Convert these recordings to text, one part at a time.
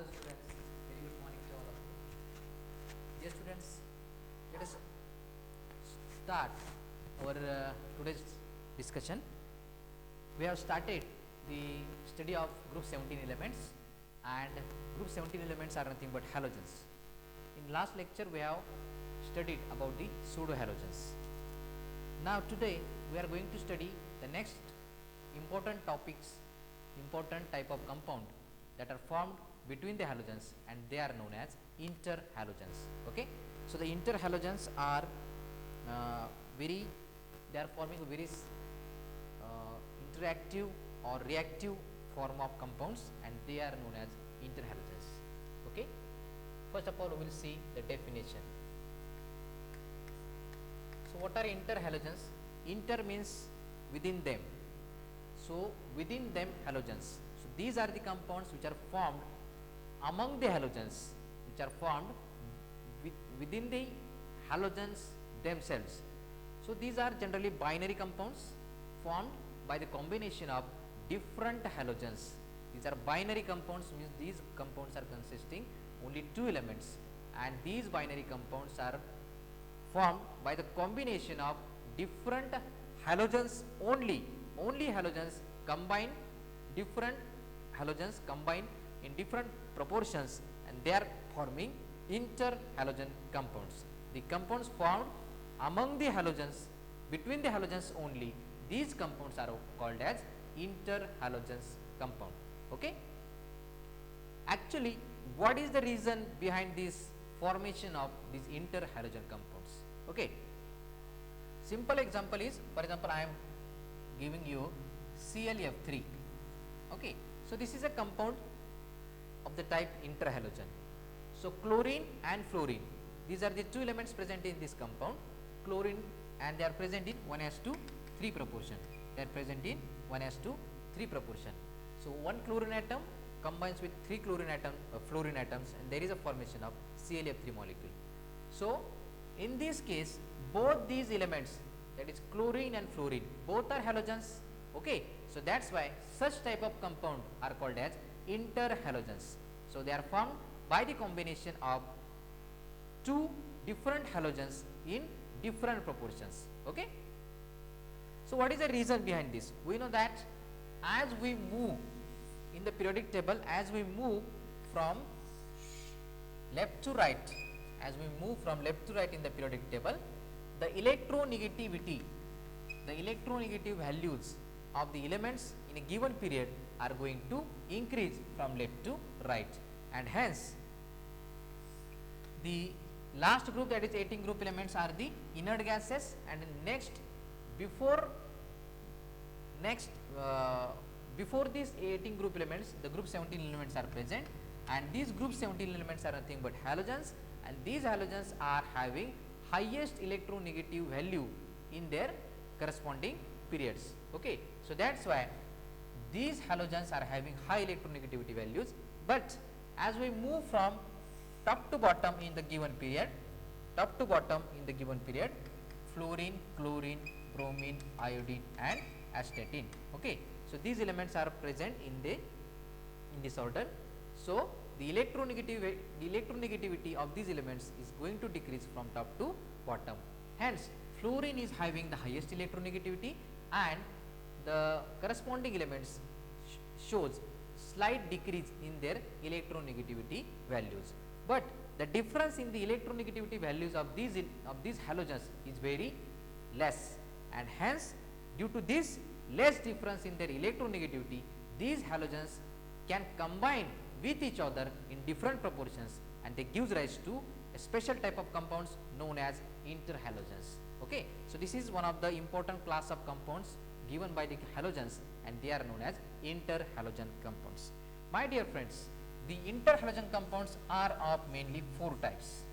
Hello students, very good morning to all of you. Dear students, let us start our today's discussion. We have started the study of group 17 elements, and group 17 elements are nothing but halogens. In last lecture we have studied about the pseudo halogens. Now today we are going to study the next important topics, important type of compound that are formed between the halogens, and they are known as interhalogens. Okay, so the interhalogens are they are forming a very interactive or reactive form of compounds, and they are known as interhalogens. Okay, first of all we will see the definition. So what are interhalogens? Inter means within them. So within them halogens. So these are the compounds which are formed among the halogens, which are formed within the halogens themselves. So these are generally binary compounds formed by the combination of different halogens. These are binary compounds, means these compounds are consisting only two elements, and these binary compounds are formed by the combination of different halogens only halogens combined, different halogens combined in different proportions, and they are forming interhalogen compounds. The compounds formed among the halogens, between the halogens only, these compounds are called as interhalogens compound. Okay, actually what is the reason behind this formation of these interhalogen compounds? Okay, simple example is, for example, I am giving you ClF3. Okay, so this is a compound of the type interhalogen. So chlorine and fluorine, these are the two elements present in this compound, chlorine, and they are present in 1:3 proportion. They are present in 1:3 proportion. So one chlorine atom combines with three fluorine atoms, and there is a formation of ClF3 molecule. So in this case, both these elements, that is chlorine and fluorine, both are halogens. Okay, so that's why such type of compound are called as interhalogens. So they are formed by the combination of two different halogens in different proportions. Okay, so what is the reason behind this? We know that as we move in the periodic table, as we move from left to right, in the periodic table, the electronegativity, the electronegative values of the elements in a given period are going to increase from left to right, and hence the last group, that is 18 group elements, are the inert gases, and before these 18 group elements, the group 17 elements are present, and these group 17 elements are nothing but halogens, and these halogens are having highest electronegative value in their corresponding periods. Okay, so that's why these halogens are having high electronegativity values. But as we move from top to bottom in the given period, fluorine, chlorine, bromine, iodine, and astatine. Okay, so these elements are present in this order. So the electronegativity of these elements is going to decrease from top to bottom. Hence fluorine is having the highest electronegativity, and the corresponding elements shows slight decrease in their electronegativity values. But the difference in the electronegativity values of these halogens is very less, and hence due to this less difference in their electronegativity, these halogens can combine with each other in different proportions, and they gives rise to a special type of compounds known as interhalogens. Okay, so this is one of the important class of compounds given by the halogens, and they are known as interhalogen compounds. My dear friends, the interhalogen compounds are of mainly four types.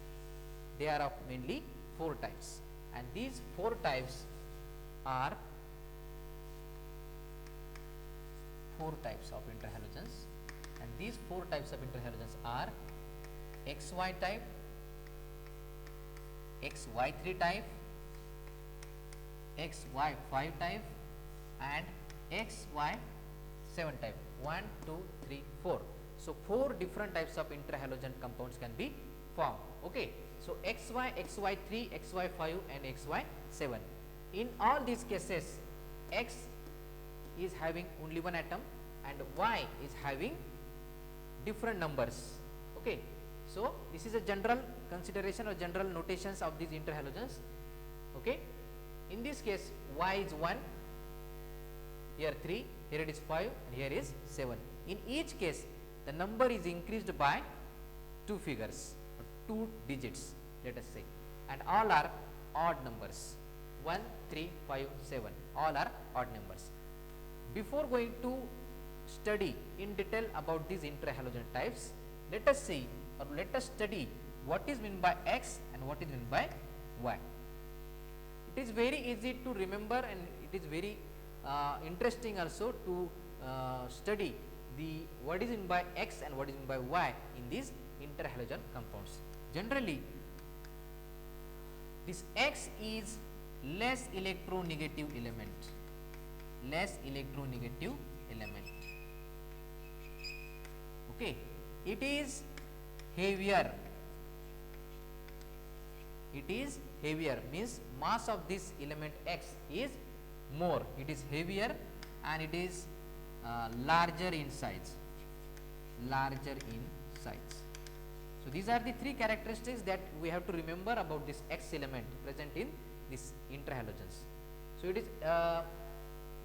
They are of mainly four types, and these four types are four types of interhalogens, and these four types of interhalogens are XY type, XY3 type, XY5 type, and XY7 type. 1, 2, 3, 4. So 4 different types of interhalogen compounds can be formed. Okay. So XY, XY3, XY5 and XY7. In all these cases, X is having only one atom and Y is having different numbers. Okay. So this is a general consideration or general notations of these interhalogens. Okay. In this case, Y is 1, here 3, here it is 5 and here is 7. In each case, the number is increased by 2 figures, 2 digits, let us say, and all are odd numbers, 1, 3, 5, 7, all are odd numbers. Before going to study in detail about these interhalogen types, let us see or let us study what is meant by X and what is meant by Y. It is very easy to remember and it is very interesting also to study the what is meant by X and what is meant by Y in these interhalogen compounds. Generally, this X is less electronegative element, okay. It is heavier, means mass of this element X is more, it is heavier and it is larger in size. So these are the 3 characteristics that we have to remember about this X element present in this interhalogens. So it is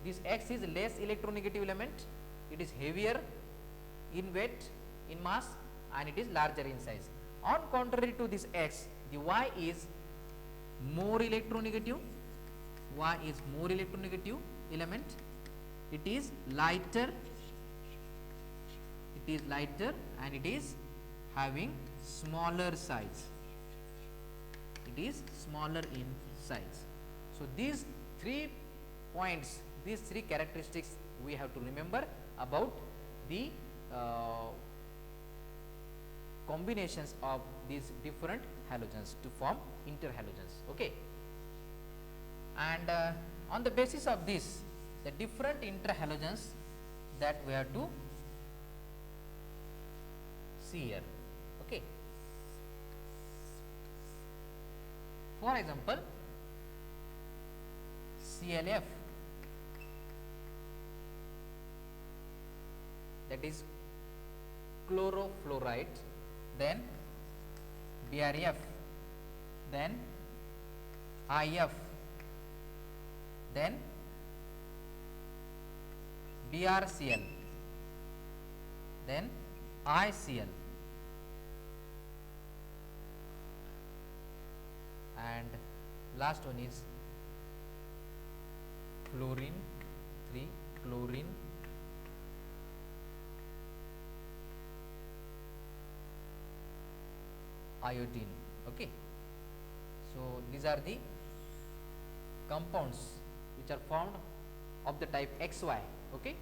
this X is less electronegative element, it is heavier in weight, in mass, and it is larger in size. On contrary to this X, the Y is more electronegative, element. It is lighter, and it is having smaller size. It is smaller in size. So these 3 points, these 3 characteristics we have to remember about the combinations of these different halogens to form interhalogens. Okay. And on the basis of this, the different interhalogens that we have to see here. Okay. For example, ClF, that is chlorofluoride, then BRF, then IF, then BRCl, then ICl, and last one is chlorine, 3 chlorine, iodine. Okay. So these are the compounds which are formed of the type XY. Okay.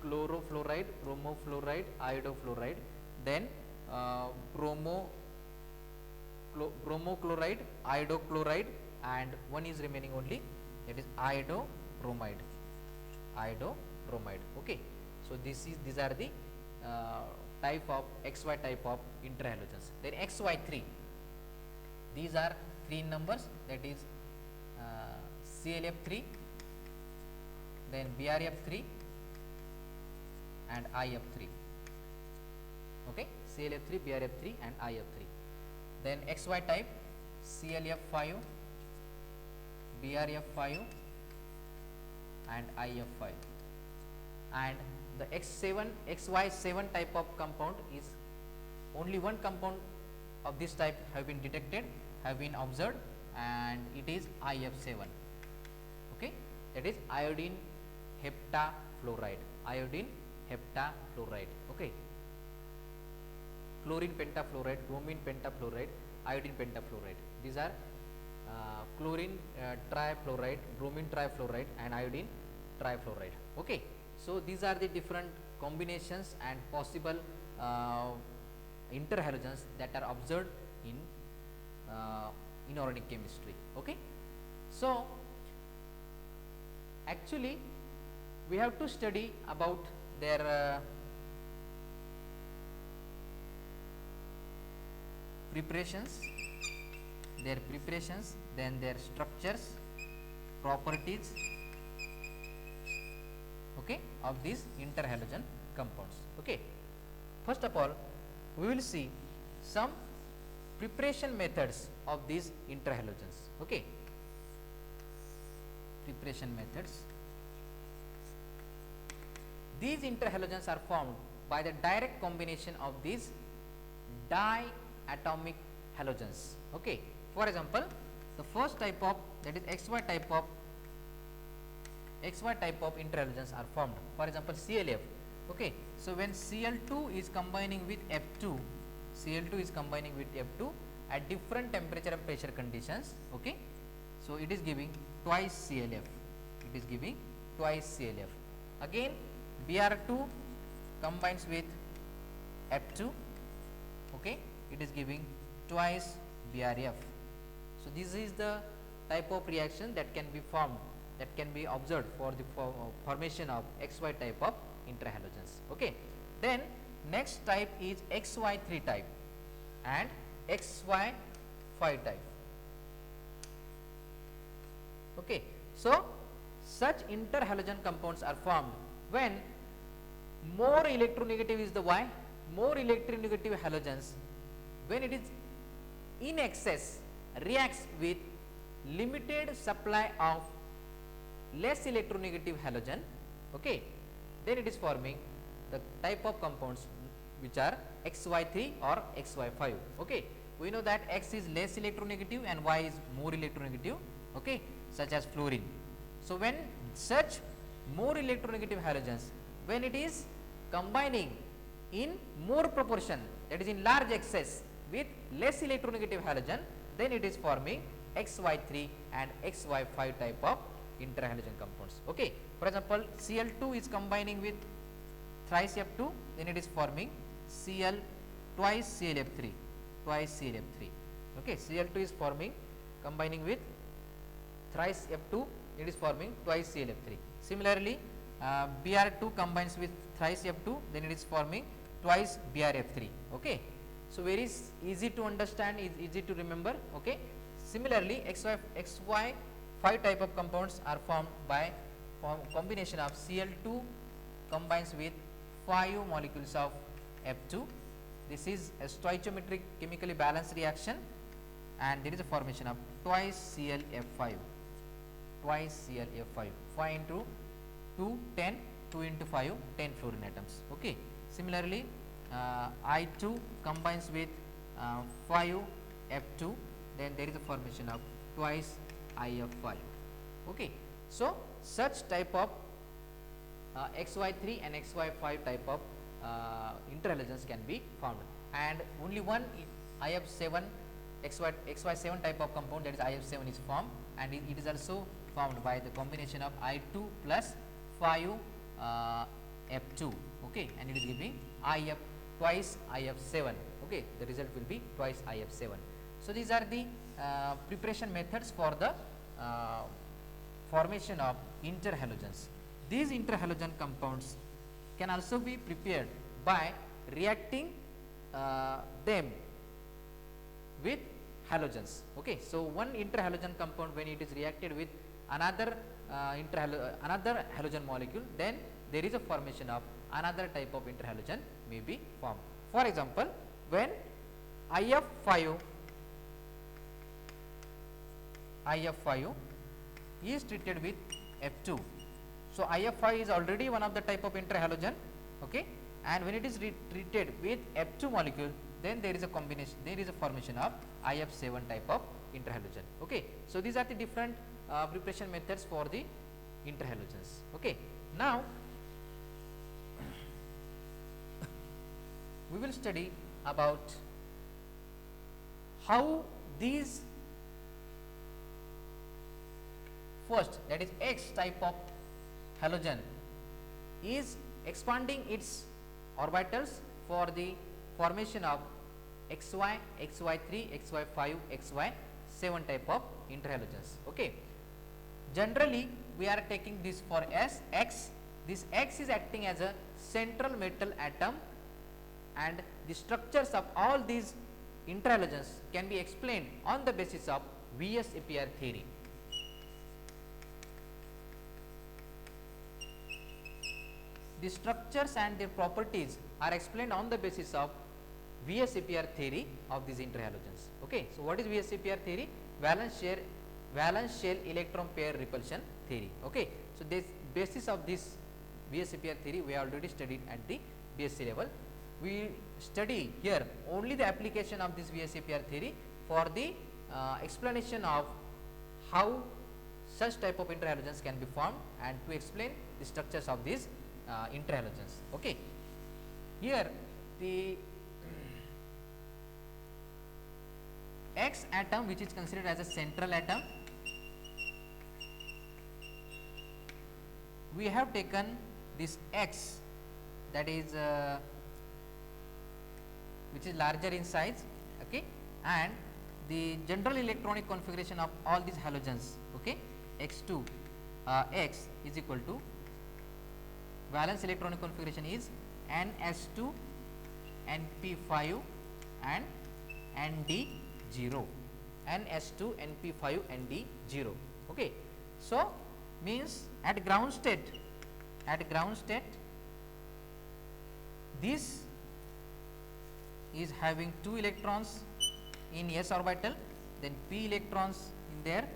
Chlorofluoride, bromofluoride, iodofluoride, then bromochloride, iodochloride, and one is remaining only, that is iodobromide. Okay. So these are the type of XY type of interhalogens. Then XY3, these are 3 numbers, that is ClF3, then BrF3 and IF3. Okay, ClF3, BrF3 and IF3. Then XY type, ClF5, BrF5 and IF5. And the XY7 type of compound is only one compound of this type have been detected, have been observed, and it is IF7. Okay, that is iodine heptafluoride. Okay, chlorine pentafluoride, bromine pentafluoride, iodine pentafluoride. These are chlorine trifluoride, bromine trifluoride, and iodine trifluoride. Okay. So these are the different combinations and possible interhalogens that are observed in inorganic chemistry. Okay. So actually we have to study about their preparations, then their structures, properties, okay, of these interhalogen compounds. Okay. First of all, we will see some preparation methods of these interhalogens. Okay. Preparation methods. These interhalogens are formed by the direct combination of these diatomic halogens. Okay. For example, the first type of, that is XY type of interhalogens are formed. For example, ClF. Okay. So when Cl2 is combining with F2, at different temperature and pressure conditions. Okay. So it is giving twice ClF. Again, Br2 combines with F2. Okay. It is giving twice BRF. So this is the type of reaction that can be formed, that can be observed for the formation of XY type of interhalogens. Okay. Then next type is XY3 type and XY5 type. Okay. So such interhalogen compounds are formed when more electronegative is the Y, more electronegative halogens, when it is in excess, reacts with limited supply of less electronegative halogen. Okay. Then it is forming the type of compounds which are XY3 or XY5. Okay. We know that X is less electronegative and Y is more electronegative, okay, such as fluorine. So when such more electronegative halogens, when it is combining in more proportion, that is in large excess, with less electronegative halogen, then it is forming XY3 and XY5 type of interhalogen compounds. Okay. For example, Cl2 is combining with thrice F2, then it is forming Cl twice ClF3. Okay. Cl2 is forming, combining with thrice F2, it is forming twice ClF3. Similarly, Br2 combines with thrice F2, then it is forming twice BrF3. Okay. So very easy to understand, is easy to remember. Okay. Similarly, XY5 type of compounds are formed by combination of Cl2 combines with 5 molecules of F2. This is a stoichiometric chemically balanced reaction, and there is a formation of twice ClF5. 5 into 2, 10, 2 into 5, 10 fluorine atoms. Okay. Similarly, I2 combines with 5 F2, then there is a formation of twice IF5. Okay. So such type of XY3 and XY5 type of interhalogens can be found, and only one IF7 XY7 type of compound, that is IF7, is formed, and it is also formed by the combination of I2 plus 5 F2. Okay. And it is giving IF twice IF7. Okay. The result will be twice IF7. So these are the preparation methods for the formation of interhalogens. These interhalogen compounds can also be prepared by reacting them with halogens. Okay. So one interhalogen compound, when it is reacted with another another halogen molecule, then there is a formation of another type of interhalogen may be formed. For example, when IF5 is treated with F2. So IF5 is already one of the type of interhalogen. Okay. And when it is treated with F2 molecule, then there is a combination, there is a formation of IF7 type of interhalogen. Okay. So these are the different preparation methods for the interhalogens. Okay. Now we will study about how these first, that is X type of halogen, is expanding its orbitals for the formation of XY, XY3, XY5, XY7 type of interhalogens. Okay. Generally, we are taking this for as X. This X is acting as a central metal atom, and the structures of all these interhalogens can be explained on the basis of VSEPR theory. The structures and their properties are explained on the basis of VSEPR theory of these interhalogens. Okay. So, what is VSEPR theory? Valence shell electron pair repulsion theory. Okay. So, this basis of this VSEPR theory we have already studied at the BSc level. We study here only the application of this VSEPR theory for the explanation of how such type of interhalogens can be formed and to explain the structures of these interhalogens. Okay. Here the X atom, which is considered as a central atom, we have taken this X, that is which is larger in size, okay, and the general electronic configuration of all these halogens, okay, X2 X is equal to valence electronic configuration is NS2 NP5 and ND0, NS2 NP5 ND0. Okay. So, means at ground state this is having 2 electrons in s orbital, then p electrons in there,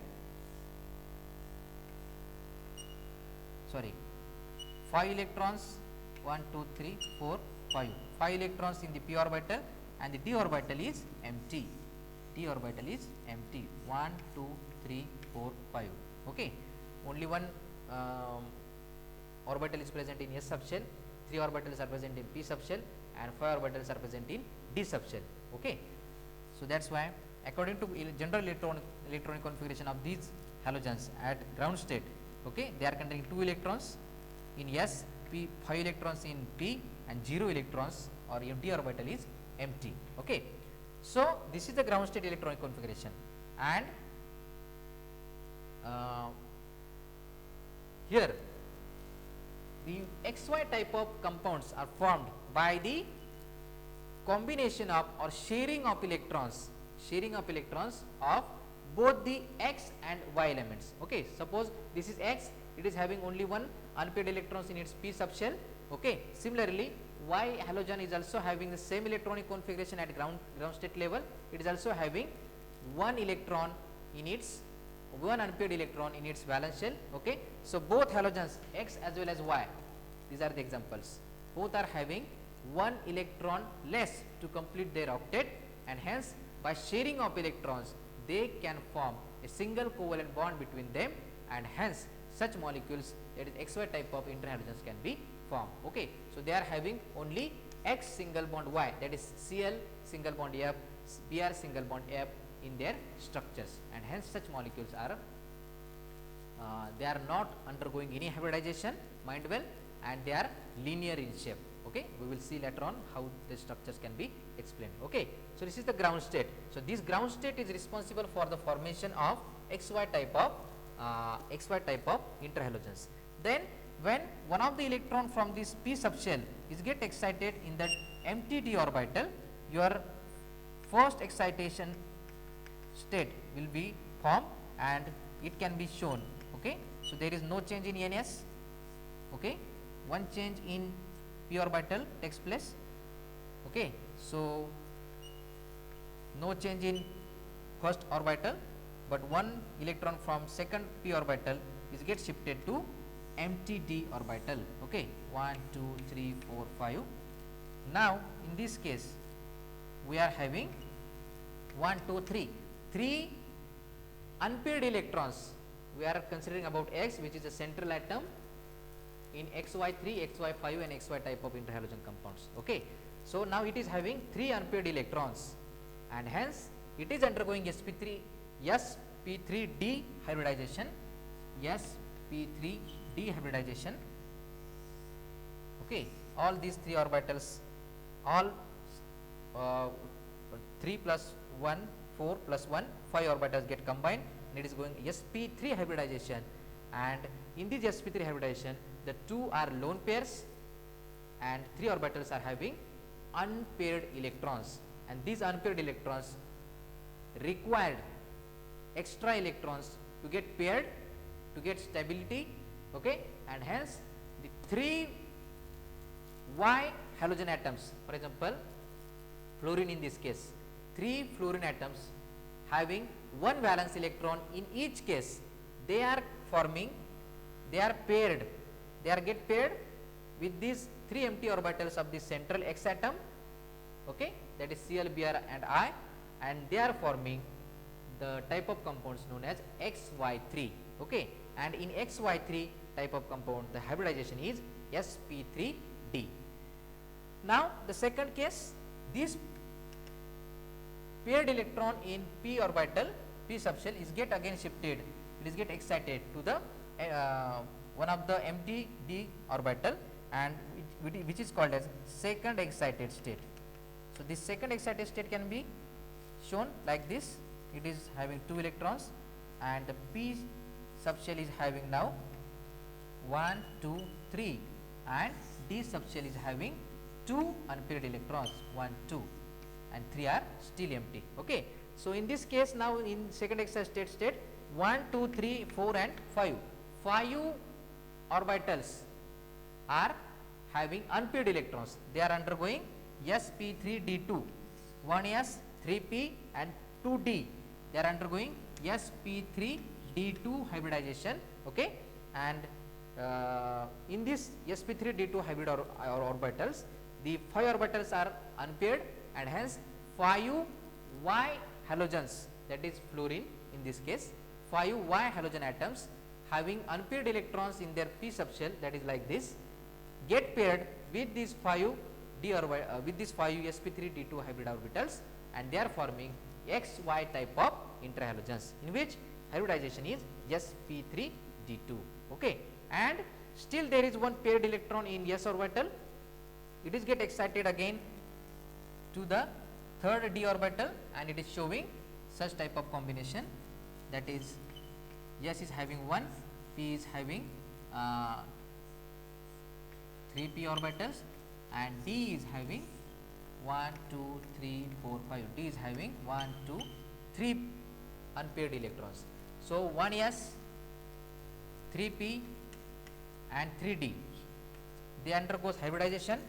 sorry, 5 electrons, 1 2 3 4 5 electrons in the p orbital, and the d orbital is empty, d orbital is empty, 1 2 3 4 5. Okay. Only one orbital is present in s subshell, 3 orbitals are present in p subshell, and 5 orbitals are present in d subshell. Okay. So, that is why according to general electronic configuration of these halogens at ground state, okay, they are containing 2 electrons in s, p, 5 electrons in p, and 0 electrons or d orbital is empty. Okay. So, this is the ground state electronic configuration, and here the XY type of compounds are formed by the combination of or sharing of electrons of both the X and Y elements. Okay. Suppose this is X, it is having only one unpaired electrons in its p subshell. Okay. Similarly, Y halogen is also having the same electronic configuration at ground state level. It is also having one unpaired electron in its valence shell. Okay. So, both halogens X as well as Y, these are the examples, both are having one electron less to complete their octet, and hence by sharing of electrons they can form a single covalent bond between them, and hence such molecules, that is XY type of interhalogens, can be formed. Okay. So, they are having only X single bond Y, that is Cl single bond F, Br single bond F in their structures, and hence such molecules are they are not undergoing any hybridization, mind well, and they are linear in shape. Okay. We will see later on how the structures can be explained. Okay. So, this is the ground state. So, this ground state is responsible for the formation of XY type of interhalogens. Then when one of the electron from this p subshell is get excited in that empty d orbital, your first excitation state will be formed and it can be shown. Okay. So, there is no change in ns. Okay. One change in p orbital takes place. Okay. So, no change in first orbital, but one electron from second p orbital is get shifted to empty d orbital. Okay. 1 2 3 4 5. Now, in this case we are having 1 2 3 unpaired electrons. We are considering about X, which is a central atom in XY3, XY5 and XY type of interhalogen compounds. Okay. So, now it is having 3 unpaired electrons, and hence it is undergoing sp3d hybridization, sp3d hybridization. Okay. All these 3 orbitals, all 3 plus 1 4 plus 1 5 orbitals get combined, and it is going sp3 hybridization, and in this sp3 hybridization the 2 are lone pairs and 3 orbitals are having unpaired electrons, and these unpaired electrons required extra electrons to get paired to get stability, okay, and hence the 3 Y halogen atoms, for example fluorine in this case, 3 fluorine atoms having 1 valence electron in each case, they are forming, they are paired, they are get paired with these 3 empty orbitals of the central X atom, okay, that is Cl, Br and I, and they are forming the type of compounds known as XY3, okay, and in XY3 type of compound the hybridization is sp3d. Now the second case, this paired electron in p orbital, p subshell is get again shifted, it is get excited to the one of the empty d orbital, and which is called as second excited state. So this second excited state can be shown like this, it is having 2 electrons and the p subshell is having now 1, 2, 3 and d subshell is having 2 unpaired electrons, 1, 2 and 3 are still empty, okay. So in this case now in second excited state 1, 2, 3, 4 and 5 orbitals are having unpaired electrons, they are undergoing sp3d2, 1s, 3p and 2d, they are undergoing sp3d2 hybridization, okay, and in this sp3d2 hybrid orbitals, the 5 orbitals are unpaired and hence 5 Y halogens, that is fluorine in this case, 5 Y halogen atoms having unpaired electrons in their p subshell, that is like this, get paired with these 5 with these 5 sp3d2 hybrid orbitals, and they are forming XY type of interhalogens in which hybridization is sp3d2, okay. And still there is one paired electron in s orbital, it is get excited again to the third d orbital and it is showing such type of combination, that is s is having 1, p is having 3p orbitals and d is having 1, 2, 3, 4, 5, d is having 1, 2, 3 unpaired electrons. So 1s, 3p and 3d, they undergoes hybridization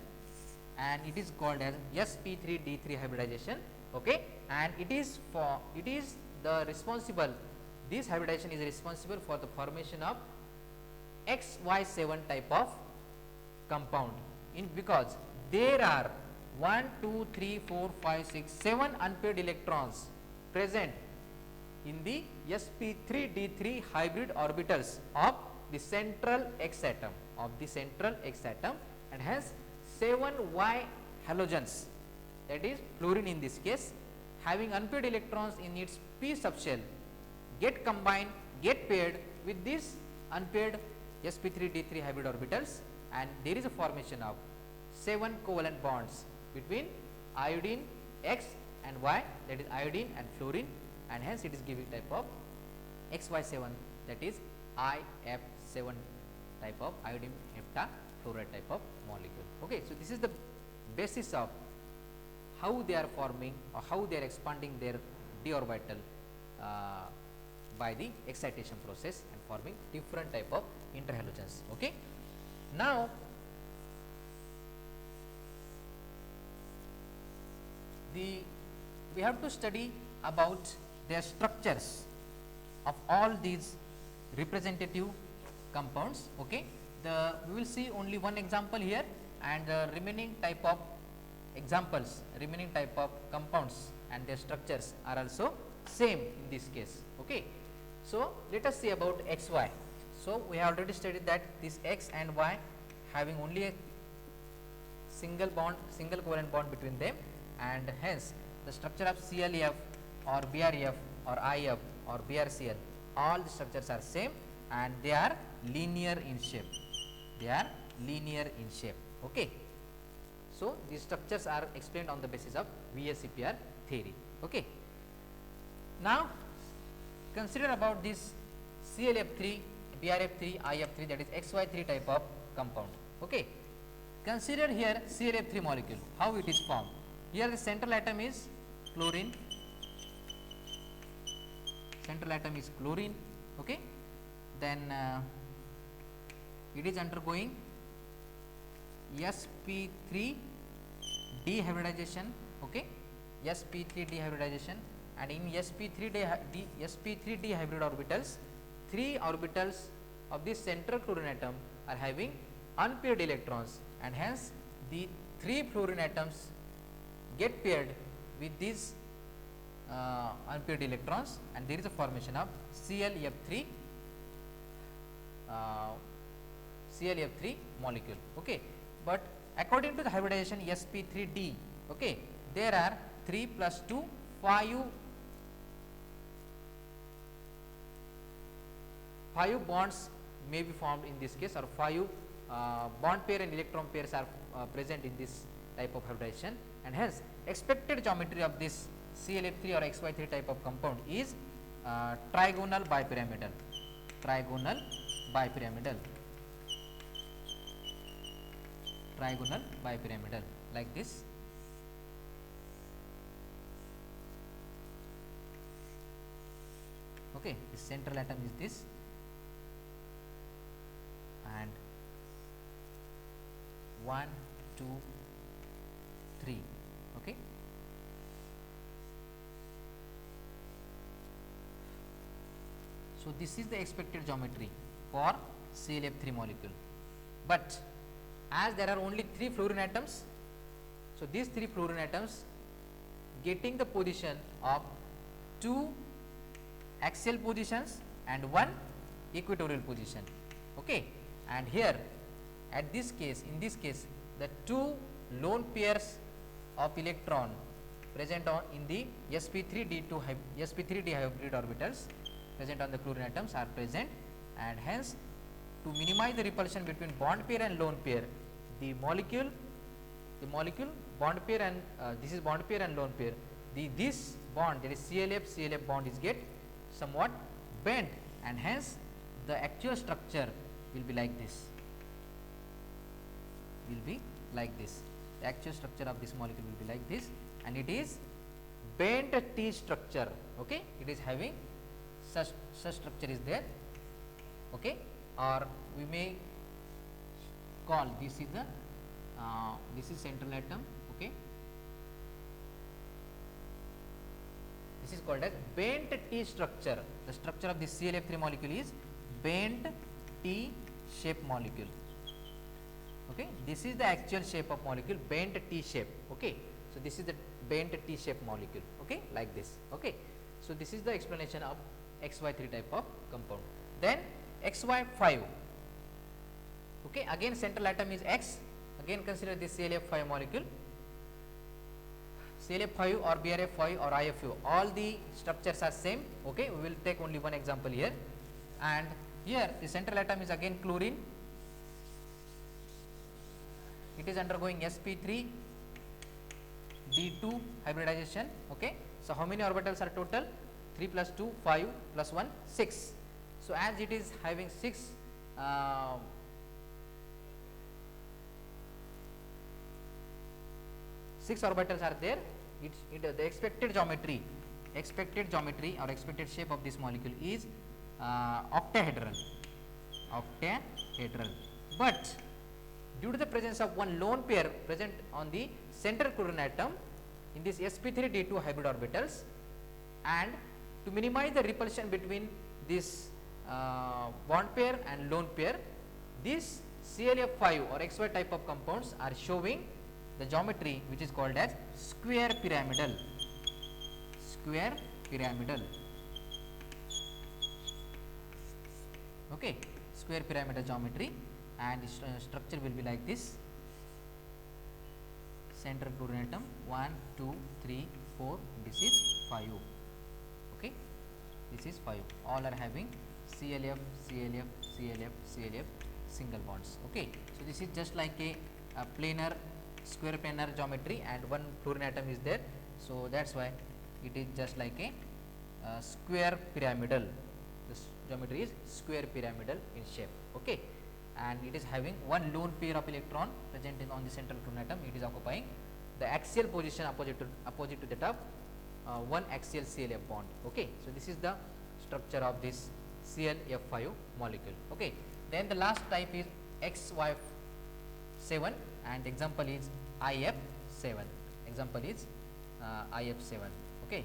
and it is called as sp3d3 hybridization, okay, and it is the responsible, this hybridization is responsible for the formation of XY7 type of compound, in because there are 1, 2, 3, 4, 5, 6, 7 unpaired electrons present in the sp3d3 hybrid orbitals of the central X atom, and hence 7 Y halogens, that is fluorine in this case, having unpaired electrons in its p subshell get combined, get paired with this unpaired sp3d3 hybrid orbitals, and there is a formation of 7 covalent bonds between iodine X and Y, that is iodine and fluorine, and hence it is giving type of XY7, that is IF7 type of iodine heptafluoride type of molecule, okay. So this is the basis of how they are forming or how they are expanding their d orbital by the excitation process and forming different type of interhalogens, okay. Now we have to study about their structures of all these representative compounds, okay. We will see only one example here, and the remaining type of examples, remaining type of compounds and their structures are also same in this case, okay. So let us see about XY. So we have already studied that this X and Y having only a single bond, single covalent bond between them, and hence the structure of ClF or BrF or IF or BrCl, all the structures are same and they are linear in shape, okay. So these structures are explained on the basis of VSEPR theory, okay. Now consider about this ClF3, BrF3, IF3, that is XY3 type of compound, okay. Consider here ClF3 molecule, how it is formed. Here the central atom is chlorine, central atom is chlorine, okay. Then it is undergoing sp3 dehybridization, okay, sp3 dehybridization, and in sp3 dehybrid orbitals, 3 orbitals of this central chlorine atom are having unpaired electrons, and hence the 3 fluorine atoms get paired with these unpaired electrons, and there is a formation of ClF3 molecule, okay. But according to the hybridization sp3d, okay, there are 3 plus 2 5 bonds may be formed in this case, or 5 bond pair and electron pairs are present in this type of hybridization, and hence expected geometry of this ClF3 or XY3 type of compound is trigonal bipyramidal, trigonal bipyramidal, trigonal bipyramidal, like this. Okay, the central atom is this, and 1, 2, 3, okay. So this is the expected geometry for ClF3 molecule, but as there are only 3 fluorine atoms, so these 3 fluorine atoms getting the position of 2 axial positions and 1 equatorial position, okay. And here at this case, in this case, the 2 lone pairs of electron present on in the sp3d2 sp3d hybrid orbitals present on the chlorine atoms are present, and hence to minimize the repulsion between bond pair and lone pair, the molecule bond pair and this is bond pair and lone pair, this bond, that is ClF bond, is get somewhat bent, and hence the actual structure will be like this, the actual structure of this molecule will be like this, and it is bent T structure, okay. It is having such structure is there, okay, or we may call this is the this is central atom, okay. This is called as bent T structure. The structure of this ClF3 molecule is bent T shape molecule, okay. This is the actual shape of molecule, bent T shape, okay. So this is the bent T shape molecule, okay, like this, okay. So this is the explanation of XY3 type of compound. Then XY5, okay, again central atom is X, again consider this ClF5 molecule, ClF5 or BRF5 or IFU, all the structures are same, okay. We will take only one example here, and here the central atom is again chlorine, it is undergoing sp3 d2 hybridization, okay. So how many orbitals are total? 3 plus 2 5 plus 1 6. So as it is having 6 orbitals are there, the expected geometry or expected shape of this molecule is octahedral, but due to the presence of one lone pair present on the central chlorine atom in this sp3d2 hybrid orbitals, and to minimize the repulsion between this bond pair and lone pair, these ClF5 or XY type of compounds are showing the geometry which is called as square pyramidal, okay, square pyramidal geometry, and structure will be like this: central chlorine atom 1 2 3 4, this is 5, okay, this is 5, all are having ClF single bonds, okay. So this is just like a planar square planar geometry, and one fluorine atom is there, so that's why it is just like a square pyramidal. This geometry is square pyramidal in shape, okay, and it is having one lone pair of electron present on the central chlorine atom. It is occupying the axial position opposite to that of one axial ClF bond. Okay, so this is the structure of this ClF5 molecule. Okay, then the last type is XY7 and example is IF7. Example is IF7. Okay,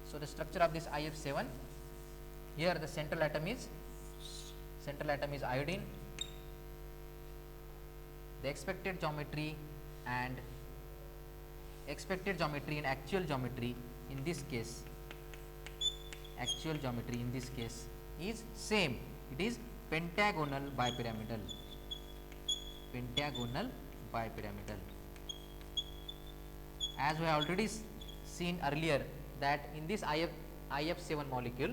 so the structure of this IF7, here the central atom is iodine. The expected geometry and in actual geometry in this case is same. It is pentagonal bipyramidal. As we have already seen earlier that in this IF7 molecule,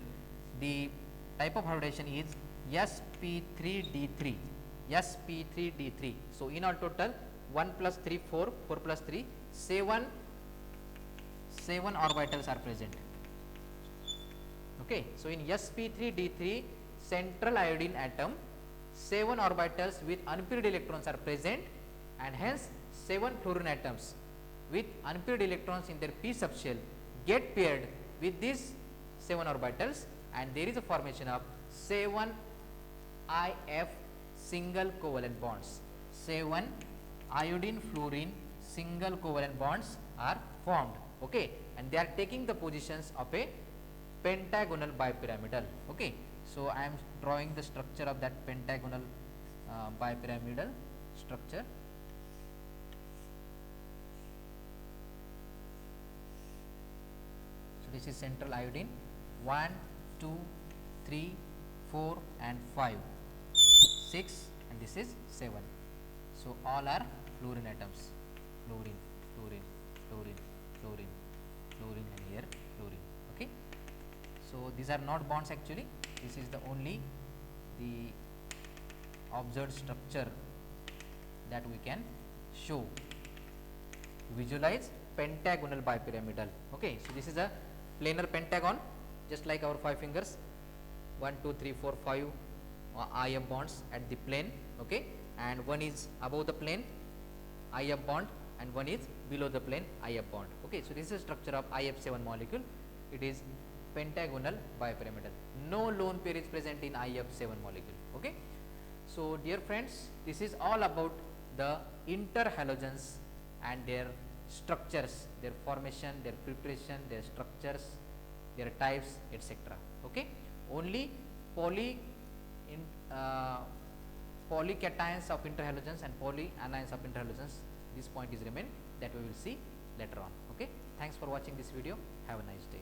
the type of hybridization is sp3d3. So in all total 1 plus 3 4 plus 3 7 orbitals are present. Okay, so in sp3d3 central iodine atom 7 orbitals with unpaired electrons are present, and hence 7 fluorine atoms with unpaired electrons in their p subshell get paired with these 7 orbitals, and there is a formation of 7 IF single covalent bonds. 7 iodine fluorine single covalent bonds are formed. Okay, and they are taking the positions of a pentagonal bipyramidal. Okay, so I am drawing the structure of that pentagonal bipyramidal structure. So this is central iodine 1 2 3 4 and 5 6, and this is 7. So all are fluorine atoms, fluorine, and here fluorine. Okay, so these are not bonds actually. This is the only the observed structure that we can show to visualize pentagonal bipyramidal. Okay, so this is a planar pentagon, just like our 5 fingers, 1 2 3 4 5 IF bonds at the plane. Okay, and one is above the plane IF bond, and one is below the plane IF bond. Okay, so this is structure of IF7 molecule. It is pentagonal bipyramidal. No lone pair is present in IF7 molecule. Okay, so dear friends, this is all about the interhalogens and their structures, their formation, their preparation, their structures, their types, etc. Okay, only polycations of interhalogens and polyanions of interhalogens, this point is remain, that we will see later on. Okay, thanks for watching this video. Have a nice day.